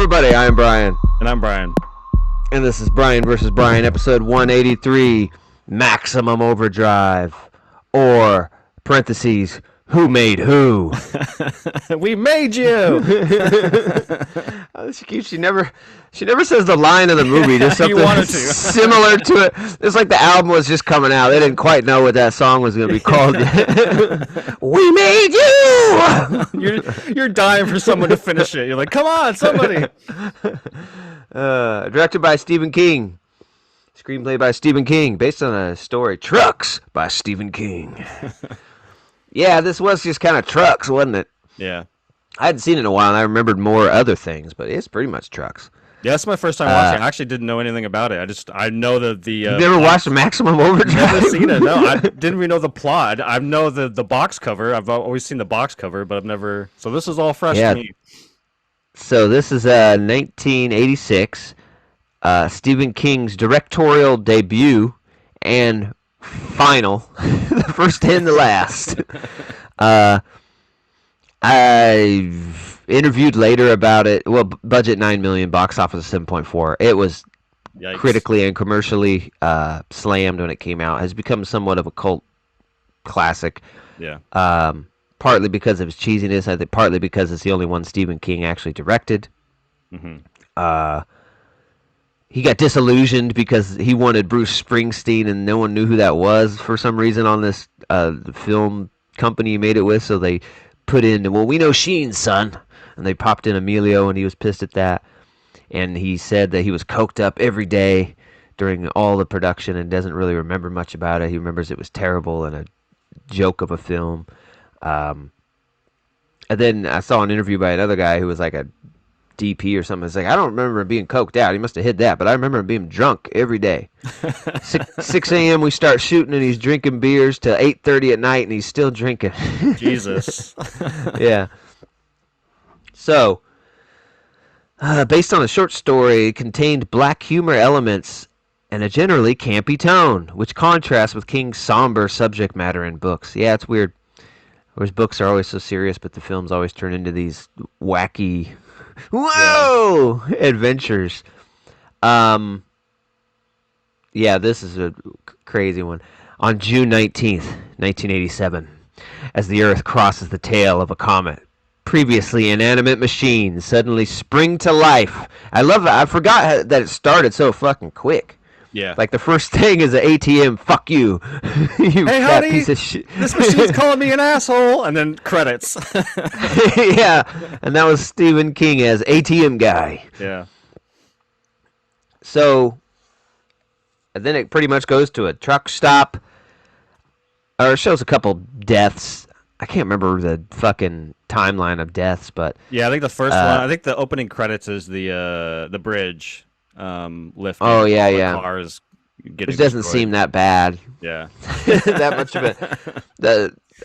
everybody, I am Brian. And I'm Brian. And this is Brian versus Brian, episode 183, Maximum Overdrive. Or, parentheses, who made who? We made you! She never says the line of the movie, just something similar to it. It's like the album was just coming out. They didn't quite know what that song was going to be called. We made you! You're dying for someone to finish it. You're like, come on, somebody! Directed by Stephen King. Screenplay by Stephen King, based on a story, Trucks, by Stephen King. Yeah, this was just kind of Trucks, wasn't it? Yeah. I hadn't seen it in a while, and I remembered more other things, but it's pretty much Trucks. Yeah, that's my first time watching. I actually didn't know anything about it. I know that the... You've never watched Maximum Overdrive? Never seen it, no. I didn't even know the plot. I know the box cover. I've always seen the box cover, but I've never... So this is all fresh to me. So this is 1986, Stephen King's directorial debut and final, the first and the last. I've interviewed later about it. Well, budget $9 million, box office 7.4. It was critically and commercially slammed when it came out. Has become somewhat of a cult classic. Yeah. Partly because of his cheesiness. I think partly because it's the only one Stephen King actually directed. Mm-hmm. He got disillusioned because he wanted Bruce Springsteen, and no one knew who that was for some reason on this the film company he made it with. So they put in, well, we know Sheen's son, and they popped in Emilio, and he was pissed at that. And he said that he was coked up every day during all the production and doesn't really remember much about it. He remembers it was terrible and a joke of a film. And then I saw an interview by another guy who was like a DP or something. It's like, I don't remember him being coked out. He must have hid that, but I remember him being drunk every day. 6 a.m. we start shooting, and he's drinking beers till 8:30 at night, and he's still drinking. Jesus. Yeah. So, based on a short story, it contained black humor elements and a generally campy tone, which contrasts with King's somber subject matter in books. Yeah, it's weird. Whereas books are always so serious, but the films always turn into these wacky, adventures. Yeah, this is a crazy one. On June 19th, 1987, as the Earth crosses the tail of a comet, previously inanimate machines suddenly spring to life. I forgot that it started so fucking quick. Yeah. Like the first thing is an ATM, fuck you. You hey, fat honey, piece of shit. This machine's calling me an asshole. And then credits. Yeah. And that was Stephen King as ATM guy. Yeah. So, and then it pretty much goes to a truck stop. Or it shows a couple deaths. I can't remember the fucking timeline of deaths, but... Yeah, I think the first one, I think the opening credits is the bridge. Lifting. Oh yeah. Cars getting which doesn't destroyed. seem that bad. Yeah. That much of it.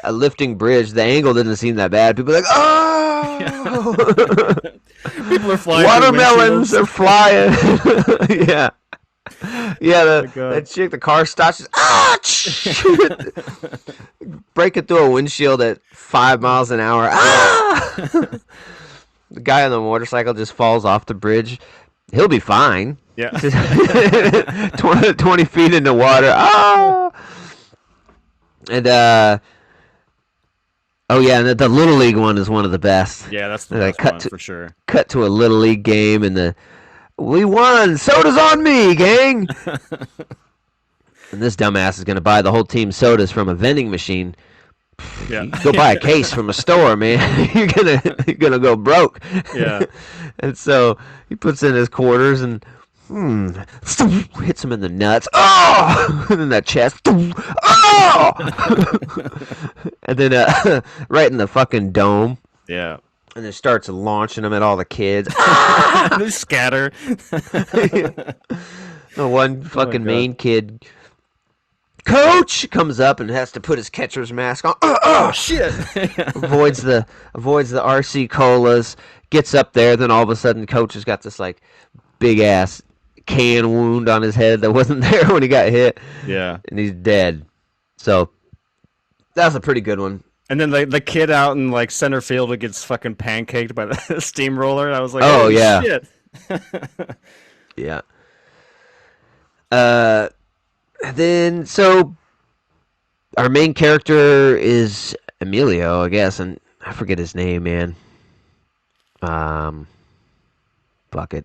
A lifting bridge, the angle didn't seem that bad. People are like, oh! People are flying. Watermelons are flying. Yeah. Yeah, that chick, the car stops. Breaking through a windshield at 5 miles an hour. The guy on the motorcycle just falls off the bridge. He'll be fine. Yeah. 20 feet in the water. Oh! And, and the Little League one is one of the best. Yeah, that's the best one, for sure. Cut to a Little League game, and we won! Soda's on me, gang! And this dumbass is going to buy the whole team sodas from a vending machine. Yeah. Go buy a case from a store, man. You're gonna go broke. Yeah. And so he puts in his quarters and hits him in the nuts. Oh! And in the chest. Oh! And then right in the fucking dome. Yeah. And then starts launching them at all the kids. They scatter. The one fucking main kid, Coach, comes up and has to put his catcher's mask on. Oh shit! avoids the RC colas. Gets up there, then all of a sudden, Coach has got this like big ass can wound on his head that wasn't there when he got hit. Yeah, and he's dead. So that's a pretty good one. And then the kid out in like center field that gets fucking pancaked by the steamroller. I was like, Oh, oh yeah. shit. Yeah. Then so our main character is Emilio, I guess, and I forget his name, man. Fuck it.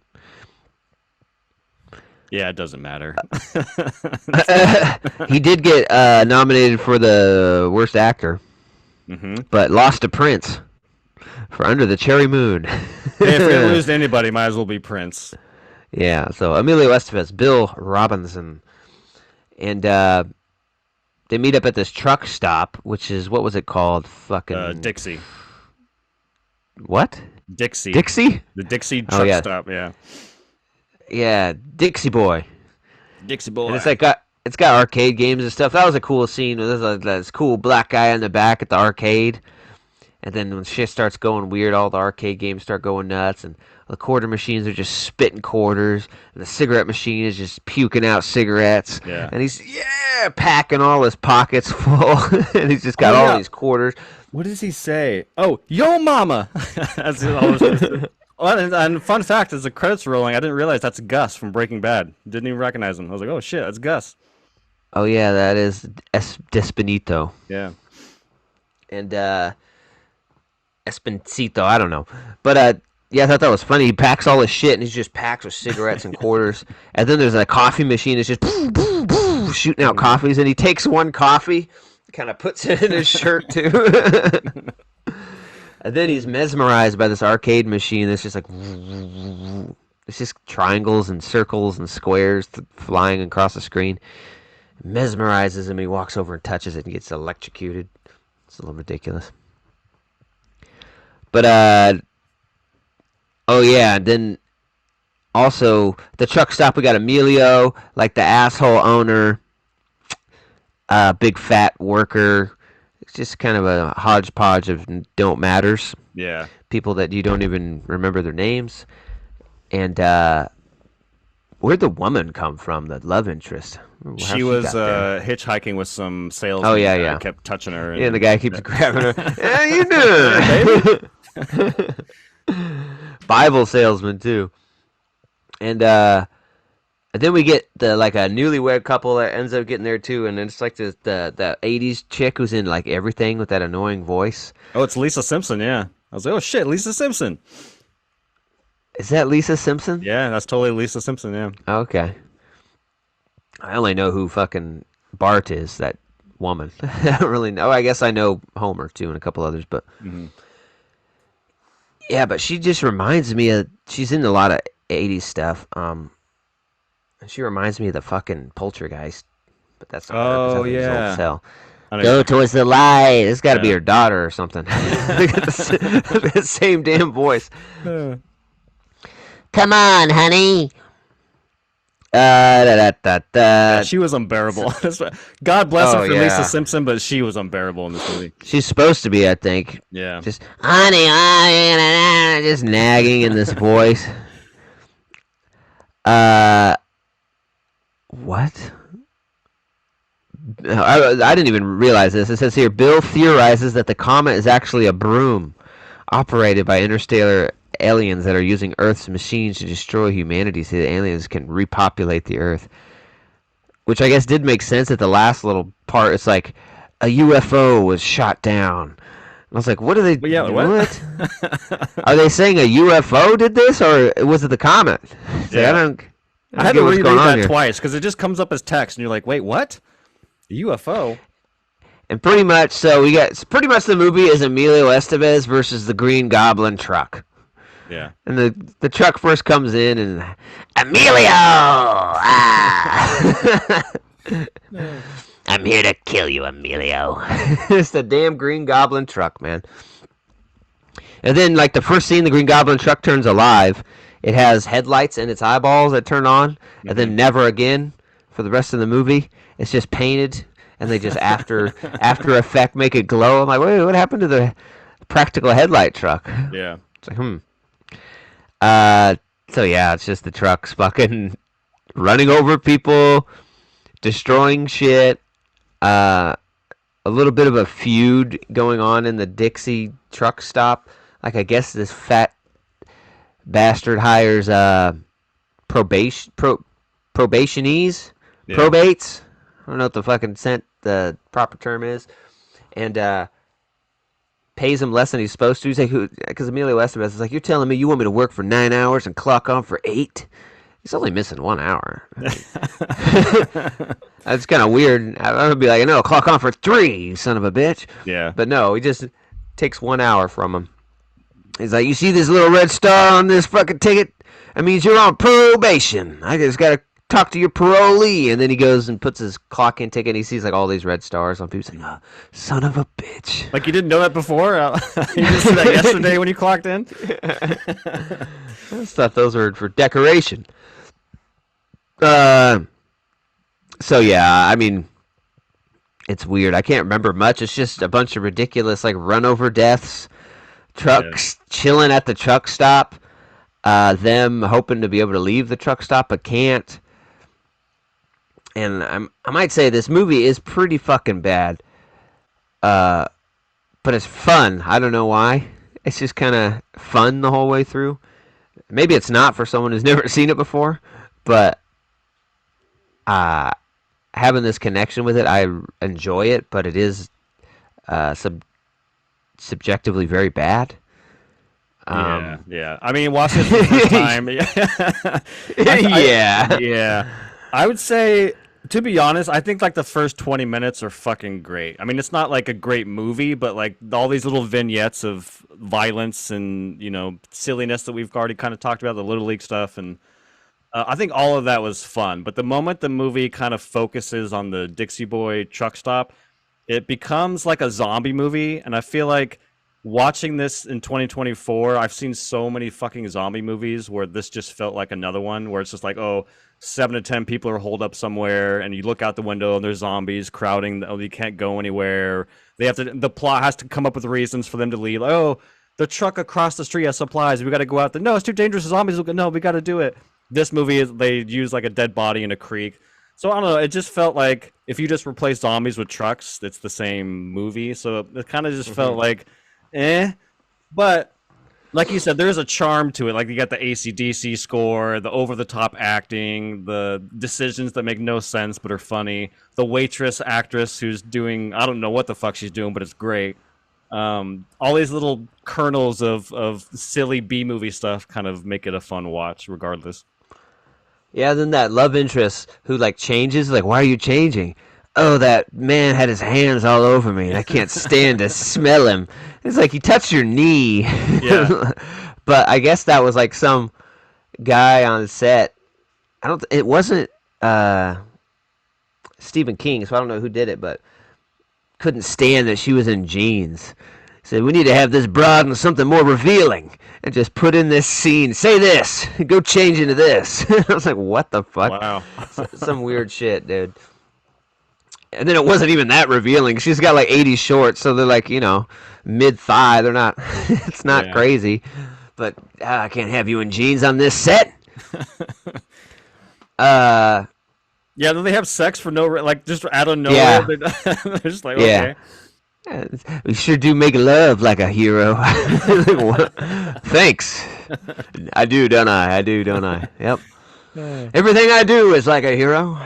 Yeah, it doesn't matter. He did get nominated for the worst actor, but lost to Prince for Under the Cherry Moon. Hey, if we lose to anybody, might as well be Prince. Yeah, so Emilio Estevez, Bill Robinson, and they meet up at this truck stop, which is, what was it called? Fucking Dixie. What? Dixie. Dixie? The Dixie truck stop, yeah. Yeah, Dixie Boy. Dixie Boy. And it's got arcade games and stuff. That was a cool scene. There's this cool black guy in the back at the arcade. And then when shit starts going weird, all the arcade games start going nuts, and the quarter machines are just spitting quarters, and the cigarette machine is just puking out cigarettes. Yeah. And he's packing all his pockets full, and he's just got all these quarters. What does he say? Oh, yo mama! That's and fun fact, as the credits were rolling, I didn't realize that's Gus from Breaking Bad. Didn't even recognize him. I was like, oh shit, that's Gus. Oh yeah, that is Despinito. Yeah. And Esposito, I don't know. But yeah, I thought that was funny. He packs all his shit, and he's just packed with cigarettes and quarters. And then there's a coffee machine that's just boo, boo, boo, shooting out coffees, and he takes one coffee, kind of puts it in his shirt too. And then he's mesmerized by this arcade machine that's just like, it's just triangles and circles and squares flying across the screen. It mesmerizes him. He walks over and touches it and gets electrocuted. It's a little ridiculous. But oh yeah, and then also the truck stop, we got Emilio, like the asshole owner, big fat worker. It's just kind of a hodgepodge of don't matters. Yeah. People that you don't even remember their names. And where'd the woman come from, the love interest? She was hitchhiking with some salesman. Oh, yeah. Kept touching her. And the guy keeps grabbing her. How you doing? Bible salesman, too. And then we get a newlywed couple that ends up getting there, too. And it's like the 80s chick who's in, like, everything with that annoying voice. Oh, it's Lisa Simpson, yeah. I was like, oh, shit, Lisa Simpson. Is that Lisa Simpson? Yeah, that's totally Lisa Simpson, yeah. Okay. I only know who fucking Bart is, that woman. I don't really know. I guess I know Homer, too, and a couple others, but... Mm-hmm. Yeah, but she just reminds me of... She's in a lot of 80s stuff. She reminds me of the fucking Poltergeist. But that's not her, 'cause I think it's old as hell. Go towards the light. It's got to be her daughter or something. The same damn voice. Come on, honey. Yeah, she was unbearable. God bless her for yeah. Lisa Simpson, but she was unbearable in this movie. She's supposed to be, I think. Yeah. Just, honey, just nagging in this voice. What? I didn't even realize this. It says here, Bill theorizes that the comet is actually a broom operated by interstellar aliens that are using Earth's machines to destroy humanity so the aliens can repopulate the Earth. Which I guess did make sense at the last little part. It's like a UFO was shot down. And I was like, what are they doing? Yeah, what? Are they saying a UFO did this, or was it the comet? Yeah. I had to reread that twice because it just comes up as text, and you're like, wait, what? A UFO? And pretty much, so we got pretty much the movie is Emilio Estevez versus the Green Goblin truck. Yeah. And the truck first comes in and Emilio, I'm here to kill you, Emilio. It's the damn Green Goblin truck, man. And then, like the first scene, the Green Goblin truck turns alive. It has headlights in its eyeballs that turn on, and then never again for the rest of the movie. It's just painted, and they just after effect make it glow. I'm like, wait, what happened to the practical headlight truck? Yeah. It's like, so yeah, it's just the trucks fucking running over people, destroying shit. a little bit of a feud going on in the Dixie truck stop. Like, I guess this fat bastard hires probationees, probates. I don't know what the proper term is, and pays him less than he's supposed to. He's like, because Emilio Estevez is like, you're telling me you want me to work for 9 hours and clock on for 8? He's only missing 1 hour. That's kind of weird. I would be like, no, clock on for 3, you son of a bitch. Yeah. But no, he just takes 1 hour from him. He's like, you see this little red star on this fucking ticket? That means you're on probation. I just got to talk to your parolee. And then he goes and puts his clock in ticket, and he sees like all these red stars on people. He's like, oh, son of a bitch. Like, you didn't know that before? You just did that yesterday when you clocked in? I just thought those were for decoration. So yeah, I mean, it's weird. I can't remember much. It's just a bunch of ridiculous like run over deaths, trucks chilling at the truck stop, them hoping to be able to leave the truck stop but can't. And I might say this movie is pretty fucking bad, but it's fun. I don't know why. It's just kind of fun the whole way through. Maybe it's not for someone who's never seen it before, but having this connection with it, I enjoy it, but it is subjectively very bad. Yeah. I mean, watching it for the first time. Yeah. I would say, to be honest, I think like the first 20 minutes are fucking great. I mean, it's not like a great movie, but like all these little vignettes of violence and, silliness that we've already kind of talked about, the Little League stuff, and I think all of that was fun. But the moment the movie kind of focuses on the Dixie Boy truck stop, it becomes like a zombie movie. And I feel like watching this in 2024, I've seen so many fucking zombie movies where this just felt like another one where it's just like, 7 to 10 people are holed up somewhere, and you look out the window and there's zombies crowding. You can't go anywhere. The plot has to come up with reasons for them to leave. The truck across the street has supplies. We got to go out there. No, it's too dangerous. Zombies will go. No, we got to do it. This movie they use like a dead body in a creek. So I don't know. It just felt like if you just replace zombies with trucks, it's the same movie. So it kind of just felt like, But like you said, there's a charm to it. Like you got the AC/DC score, the over-the-top acting, the decisions that make no sense but are funny. The waitress actress who's doing, I don't know what the fuck she's doing, but it's great. All these little kernels of silly B-movie stuff kind of make it a fun watch regardless. Yeah, then that love interest who like changes, like, why are you changing? Oh, that man had his hands all over me, and I can't stand to smell him. It's like, he touched your knee. Yeah. But I guess that was like some guy on set. It wasn't Stephen King, so I don't know who did it, but couldn't stand that she was in jeans. Said, we need to have this broad and something more revealing, and just put in this scene. Say this. Go change into this. I was like, what the fuck? Wow. Some weird shit, dude. And then it wasn't even that revealing. She's got like 80 shorts, so they're like, mid-thigh. They're not, it's not crazy. But I can't have you in jeans on this set. Yeah, then they have sex for just out of nowhere. Yeah. They're just like, okay. Yeah, we sure do make love like a hero. Thanks. I do, don't I? Yep. Everything I do is like a hero.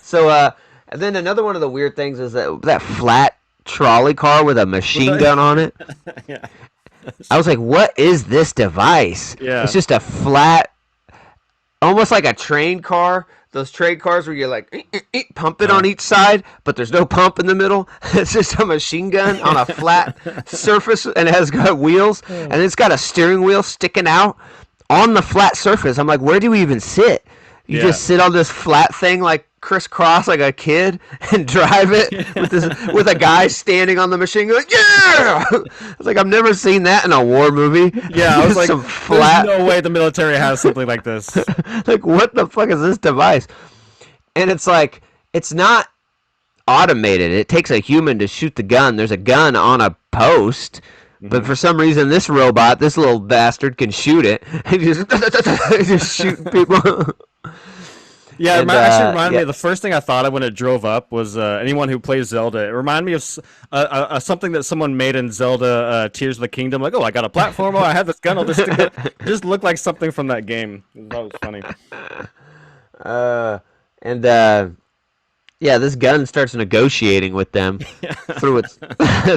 So, and then another one of the weird things is that flat trolley car with a machine gun on it. Yeah. I was like, what is this device? Yeah. It's just a flat, almost like a train car. Those train cars where you're like, pump it on each side, but there's no pump in the middle. It's just a machine gun on a flat surface, and it has got wheels, and it's got a steering wheel sticking out on the flat surface. I'm like, where do we even sit? You just sit on this flat thing like crisscross like a kid and drive it with a guy standing on the machine gun. Like, yeah! I was like, I've never seen that in a war movie. Yeah, I was like, some flat... there's no way the military has something like this. Like, what the fuck is this device? And it's like, it's not automated. It takes a human to shoot the gun. There's a gun on a post. But for some reason, this little bastard, can shoot it. And just shoot people. Yeah, it And, actually reminded me yeah. of the first thing I thought of when it drove up was anyone who plays Zelda. It reminded me of something that someone made in Zelda Tears of the Kingdom. Like, oh, I got a platform. Oh, I have this gun. I'll just stick it. Just looked like something from that game. That was funny. And yeah, this gun starts negotiating with them through its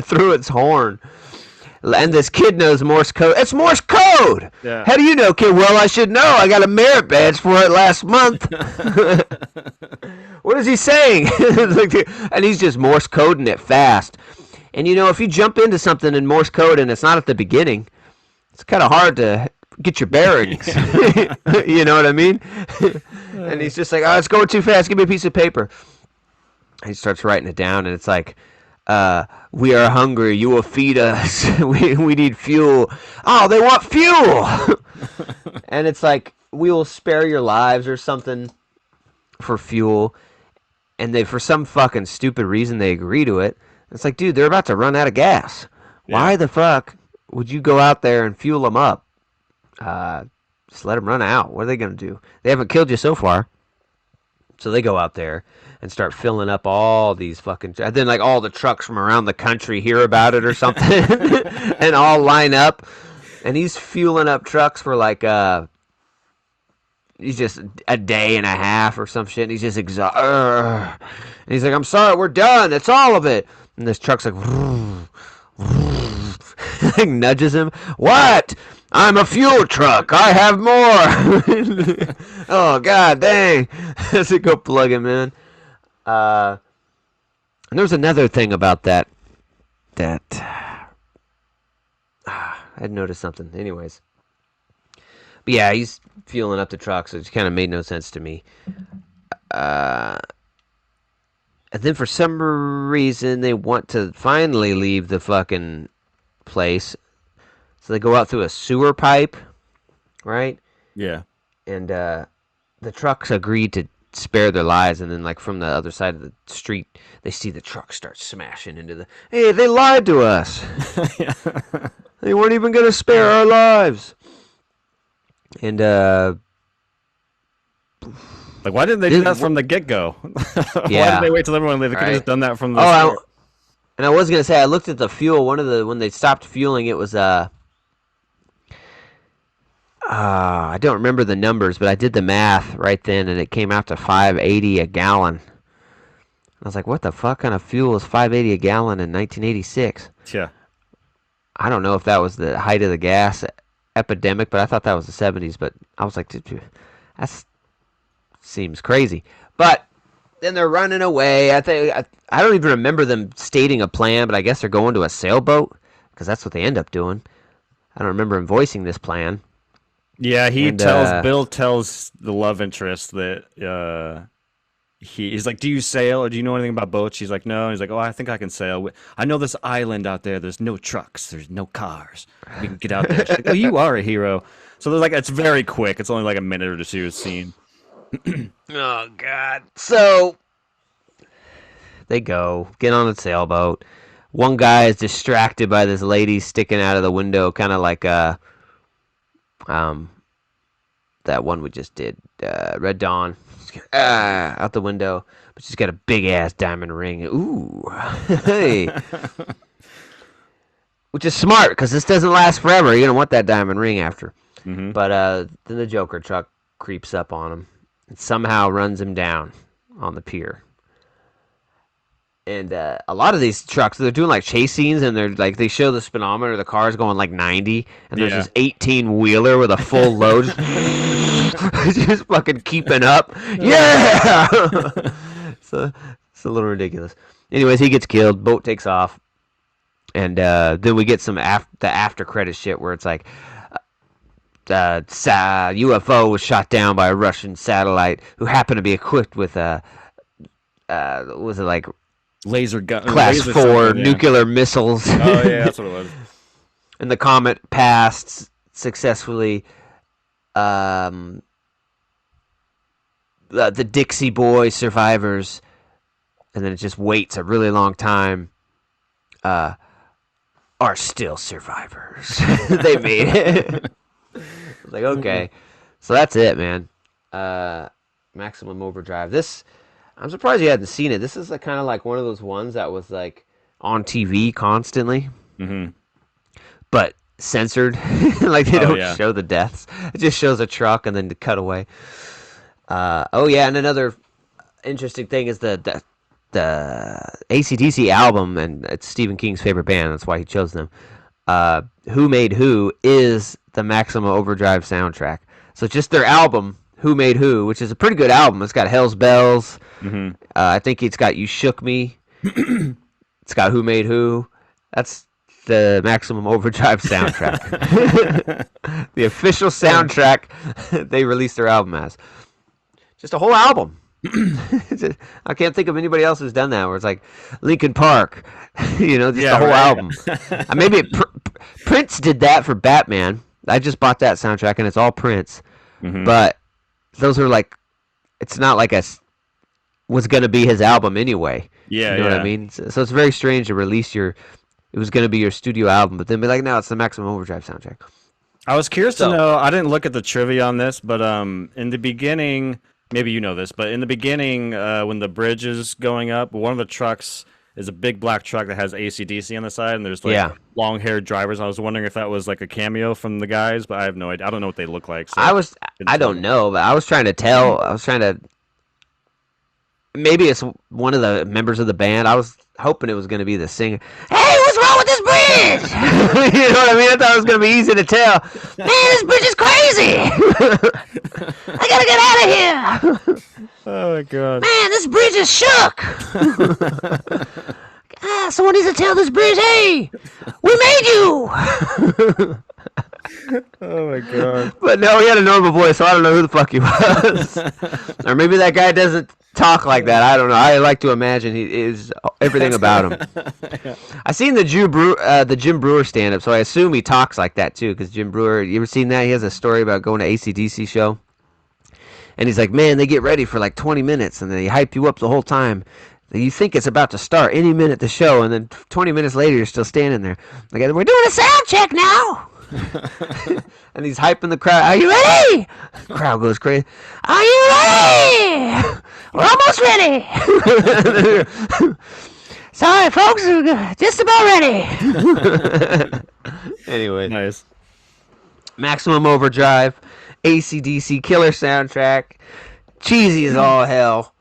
through its horn. And this kid knows Morse code. It's Morse code! Yeah. How do you know, kid? Well, I should know. I got a merit badge for it last month. What is he saying? And he's just Morse coding it fast. And you know, if you jump into something in Morse code and it's not at the beginning, it's kind of hard to get your bearings. You know what I mean? And he's just like, oh, it's going too fast. Give me a piece of paper. He starts writing it down, and it's like, we are hungry. You will feed us. we need fuel. Oh, they want fuel. And it's like, we will spare your lives or something for fuel. And they, for some fucking stupid reason, they agree to it. It's like, dude, they're about to run out of gas. Yeah. Why the fuck would you go out there and fuel them up? Just let them run out. What are they going to do? They haven't killed you so far. So they go out there and start filling up all these fucking... And then, like, all the trucks from around the country hear about it or something and all line up. And he's fueling up trucks for, like, he's just a day and a half or some shit. And he's just exhausted. And he's like, I'm sorry, we're done. That's all of it. And this truck's like... like nudges him. What? I'm a fuel truck. I have more. Oh, god dang. Let's go plug him in. And there's another thing about that I had noticed something. Anyways. But yeah, he's fueling up the truck, so it kind of made no sense to me. And then for some reason, they want to finally leave the fucking place. So they go out through a sewer pipe, right? Yeah. And the trucks agree to spare their lives, and then, like, from the other side of the street, they see the truck start smashing into the... Hey, they lied to us! Yeah. They weren't even going to spare our lives! And, like, why didn't they do that from the get-go? Yeah. Why did they wait till everyone leave? They could have just done that from the start. And I was going to say, I looked at the fuel. When they stopped fueling, it was, I don't remember the numbers, but I did the math right then, and it came out to $5.80 a gallon. I was like, what the fuck kind of fuel is $5.80 a gallon in 1986? Yeah. I don't know if that was the height of the gas epidemic, but I thought that was the 70s. But I was like, that seems crazy. But then they're running away. I don't even remember them stating a plan, but I guess they're going to a sailboat, because that's what they end up doing. I don't remember him voicing this plan. Yeah, Bill tells the love interest that he's like, do you sail, or do you know anything about boats? She's like, no. And he's like, oh, I think I can sail. I know this island out there. There's no trucks. There's no cars. We can get out there. She's like, oh, you are a hero. So there's like, it's very quick. It's only like a minute or two scene. Oh, God. So they get on a sailboat. One guy is distracted by this lady sticking out of the window, kind of like that one we just did, Red Dawn, out the window, but she's got a big ass diamond ring. Ooh, hey, which is smart because this doesn't last forever. You're gonna want that diamond ring after. Mm-hmm. But then the Joker truck creeps up on him and somehow runs him down on the pier. And a lot of these trucks, they're doing like chase scenes, and they're like, they show the speedometer, the car's going like 90, and there's this 18-wheeler with a full load, just fucking keeping up. Yeah. So it's a little ridiculous. Anyways, he gets killed. Boat takes off, and then we get some the after credit shit where it's like, UFO was shot down by a Russian satellite who happened to be equipped with what was it, like, laser gun, class 4 nuclear missiles. Oh yeah, that's what it was. And the comet passed successfully. The Dixie Boy survivors, and then it just waits a really long time. Are still survivors. They made it. Like, okay, so that's it, man. Maximum Overdrive. This, I'm surprised you hadn't seen it. This is kind of like one of those ones that was like on TV constantly, but censored. Like they don't show the deaths. It just shows a truck and then the cutaway. Oh yeah, and another interesting thing is the AC/DC album, and it's Stephen King's favorite band. That's why he chose them. Who Made Who is the Maximum Overdrive soundtrack. So just their album, Who Made Who, which is a pretty good album. It's got Hell's Bells. I think it's got You Shook Me. It's got Who Made Who. That's the Maximum Overdrive soundtrack. The official soundtrack they released their album as. Just a whole album. I can't think of anybody else who's done that, where it's like Linkin Park, just the whole album. Maybe Prince did that for Batman. I just bought that soundtrack, and it's all Prince. But those are like, it's not like was going to be his album anyway. Yeah, you know what I mean? So it's very strange to release it was going to be your studio album, but then be like, no, it's the Maximum Overdrive soundtrack. I was curious to know, I didn't look at the trivia on this, but in the beginning, maybe you know this, but in the beginning, when the bridge is going up, one of the trucks is a big black truck that has AC/DC on the side, and there's like long-haired drivers. I was wondering if that was like a cameo from the guys, but I have no idea. I don't know what they look like. So I don't know, but I was trying to tell. Maybe it's one of the members of the band. I was hoping it was going to be the singer. Hey, what's wrong with this bridge? You know what I mean? I thought it was going to be easy to tell. Man, this bridge is crazy. I got to get out of here. Oh, my God. Man, this bridge is shook. Someone needs to tell this bridge, hey, we made you. Oh, my God. But no, he had a normal voice, so I don't know who the fuck he was. Or maybe that guy doesn't talk like that. I don't know. I like to imagine he is everything about him. I seen the Jim Brewer stand-up, so I assume he talks like that, too, because Jim Brewer, you ever seen that? He has a story about going to AC/DC show. And he's like, man, they get ready for like 20 minutes, and they hype you up the whole time. You think it's about to start any minute the show, and then 20 minutes later, you're still standing there. Like, we're doing a sound check now. And he's hyping the crowd. Are you ready? The crowd goes crazy. Are you ready? We're almost ready. Sorry, folks. We're just about ready. Anyway. Nice. Maximum Overdrive. AC/DC killer soundtrack. Cheesy as all hell.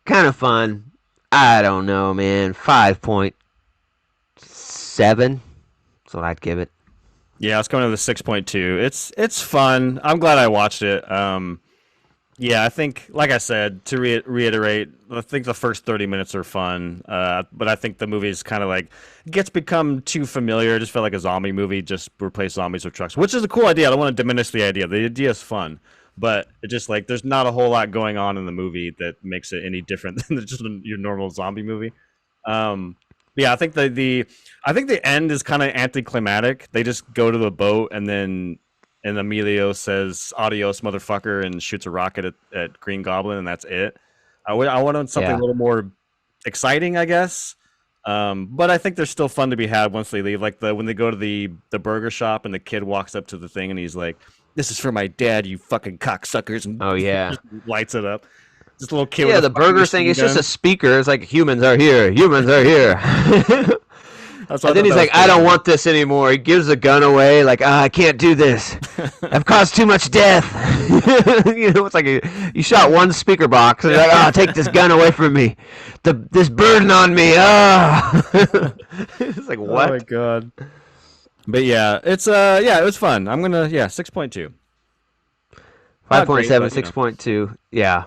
Kind of fun. I don't know, man. 5.7. That's what I'd give it. Yeah, it's going to the 6.2. It's fun. I'm glad I watched it. Yeah, I think, like I said, to reiterate, I think the first 30 minutes are fun. But I think the movie is kind of like become too familiar. It just felt like a zombie movie. Just replace zombies with trucks, which is a cool idea. I don't want to diminish the idea. The idea is fun, but it just like there's not a whole lot going on in the movie that makes it any different than just your normal zombie movie. Yeah, I think the end is kind of anticlimactic. They just go to the boat and Emilio says "Adios, motherfucker" and shoots a rocket at Green Goblin, and that's it. I wanted something a little more exciting, I guess. But I think they're still fun to be had once they leave. Like when they go to the burger shop and the kid walks up to the thing and he's like, "This is for my dad, you fucking cocksuckers!" And just lights it up. This little kid. Yeah, the burger thing. It's just a speaker. It's like humans are here. Humans are here. And then he's like, I don't want this anymore. He gives the gun away. Like, I can't do this. I've caused too much death. It's like you shot one speaker box. And you're like, take this gun away from me. This burden on me. It's like, what? Oh, my God. But yeah, it's it was fun. I'm going to, 6.2. 5.7, 6.2. Yeah.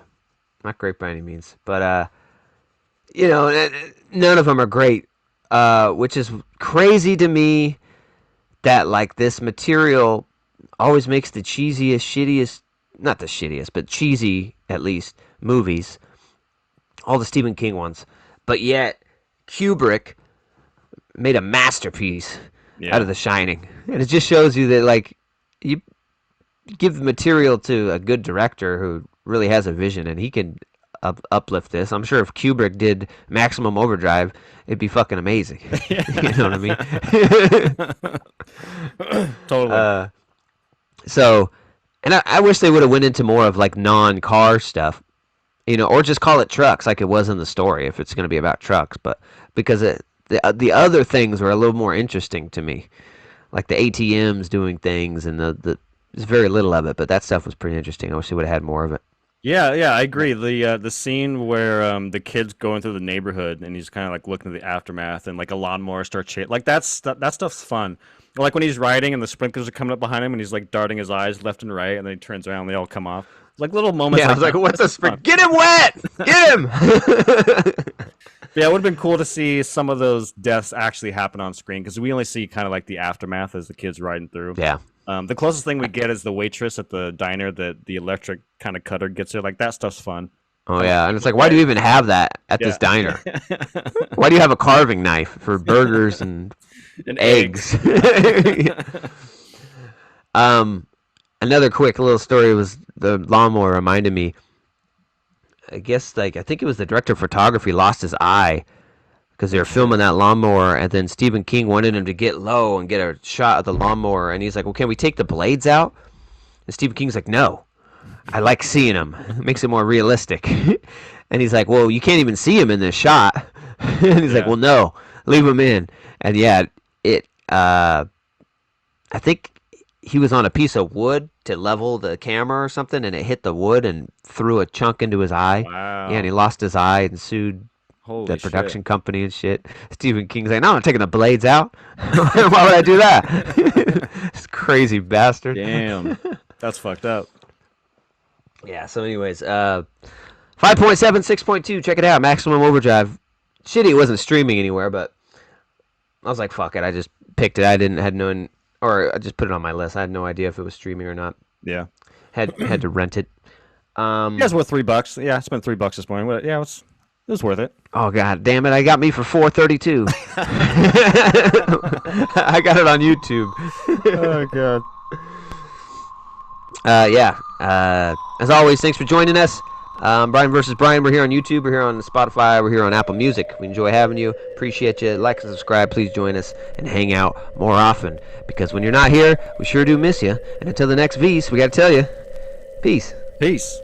Not great by any means. But, none of them are great. Which is crazy to me that like this material always makes the cheesiest, shittiest, not the shittiest, but cheesy at least movies, all the Stephen King ones, but yet Kubrick made a masterpiece out of The Shining. And it just shows you that like you give the material to a good director who really has a vision and he can uplift this. I'm sure if Kubrick did Maximum Overdrive, it'd be fucking amazing. You know what I mean? Totally. So, And I wish they would have went into more of like non-car stuff, or just call it trucks like it was in the story if it's going to be about trucks. But because the other things were a little more interesting to me, like the ATMs doing things and there's very little of it, but that stuff was pretty interesting. I wish they would have had more of it. Yeah, yeah, I agree. The scene where the kid's going through the neighborhood and he's kind of like looking at the aftermath and like a launmower starts chasing, like that stuff's fun. Or like when he's riding and the sprinklers are coming up behind him and he's like darting his eyes left and right and then he turns around and they all come off. Like little moments. Yeah, I was like, "What's the sprint? Get him wet! Get him!" Yeah, it would have been cool to see some of those deaths actually happen on screen because we only see kind of like the aftermath as the kid's riding through. Yeah. The closest thing we get is the waitress at the diner that the electric kind of cutter gets her. Like that stuff's fun. Oh yeah, and it's like, why do you even have that at this diner? Why do you have a carving knife for burgers and eggs? Another quick little story was the lawnmower reminded me. I guess I think it was the director of photography lost his eye because they were filming that lawnmower, and then Stephen King wanted him to get low and get a shot of the lawnmower, and he's like, "Well, can we take the blades out?" And Stephen King's like, "No, I like seeing them. It makes it more realistic." And he's like, "Well, you can't even see him in this shot." And he's like, "Well, no, leave him in." And yeah, I think he was on a piece of wood to level the camera or something, and it hit the wood and threw a chunk into his eye. Wow. Yeah, and he lost his eye and sued the production company and shit. Stephen King's like, "No, I'm taking the blades out. Why would I do that?" This crazy bastard. Damn, that's fucked up. Yeah. So, anyways, 5.7, 6.2. Check it out. Maximum Overdrive. Shitty, it wasn't streaming anywhere, but I was like, "Fuck it." I just picked it. I just put it on my list. I had no idea if it was streaming or not. Yeah. Had to rent it. Yeah, it's worth $3. Yeah, I spent $3 this morning. But yeah, it was worth it. Oh god, damn it! I got me for $4.32. I got it on YouTube. Oh god. Yeah. As always, thanks for joining us. Brian versus Brian. We're here on YouTube. We're here on Spotify. We're here on Apple Music. We enjoy having you. Appreciate you. Like and subscribe. Please join us and hang out more often. Because when you're not here, we sure do miss you. And until the next V's, we got to tell you, peace. Peace.